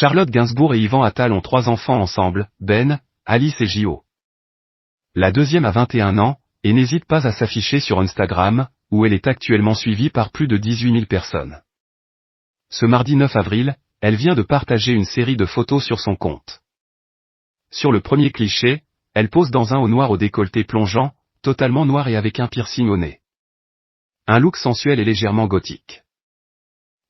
Charlotte Gainsbourg et Yvan Attal ont 3 enfants ensemble, Ben, Alice et Jo. La deuxième a 21 ans, et n'hésite pas à s'afficher sur Instagram, où elle est actuellement suivie par plus de 18 000 personnes. Ce mardi 9 avril, elle vient de partager une série de photos sur son compte. Sur le premier cliché, elle pose dans un haut noir au décolleté plongeant, totalement noir et avec un piercing au nez. Un look sensuel et légèrement gothique.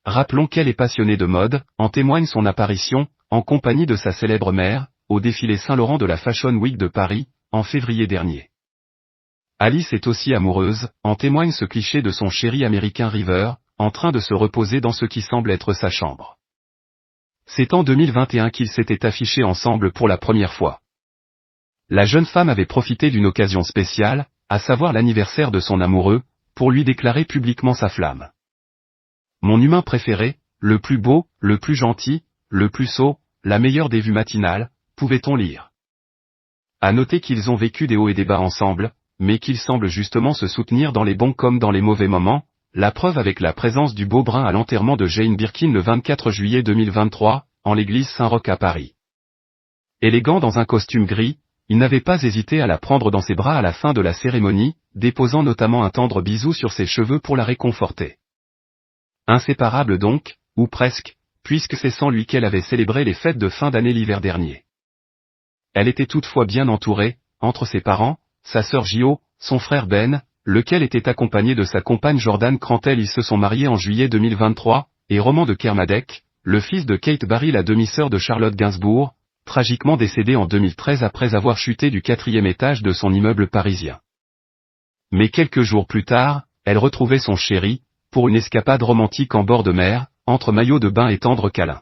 Rappelons qu'elle est passionnée de mode, en témoigne son apparition, en compagnie de sa célèbre mère, au défilé Saint-Laurent de la Fashion Week de Paris, en février dernier. Alice est aussi amoureuse, en témoigne ce cliché de son chéri américain River, en train de se reposer dans ce qui semble être sa chambre. C'est en 2021 qu'ils s'étaient affichés ensemble pour la première fois. La jeune femme avait profité d'une occasion spéciale, à savoir l'anniversaire de son amoureux, pour lui déclarer publiquement sa flamme. Mon humain préféré, le plus beau, le plus gentil, le plus sot, la meilleure des vues matinales, pouvait-on lire. À noter qu'ils ont vécu des hauts et des bas ensemble, mais qu'ils semblent justement se soutenir dans les bons comme dans les mauvais moments, la preuve avec la présence du beau brun à l'enterrement de Jane Birkin le 24 juillet 2023, en l'église Saint-Roch à Paris. Élégant dans un costume gris, il n'avait pas hésité à la prendre dans ses bras à la fin de la cérémonie, déposant notamment un tendre bisou sur ses cheveux pour la réconforter. Inséparable donc, ou presque, puisque c'est sans lui qu'elle avait célébré les fêtes de fin d'année l'hiver dernier. Elle était toutefois bien entourée, entre ses parents, sa sœur Jo, son frère Ben, lequel était accompagné de sa compagne Jordan Crantel. Ils se sont mariés en juillet 2023, et Roman de Kermadec, le fils de Kate Barry, la demi-sœur de Charlotte Gainsbourg, tragiquement décédé en 2013 après avoir chuté du 4e étage de son immeuble parisien. Mais quelques jours plus tard, elle retrouvait son chéri, pour une escapade romantique en bord de mer, entre maillots de bain et tendres câlins.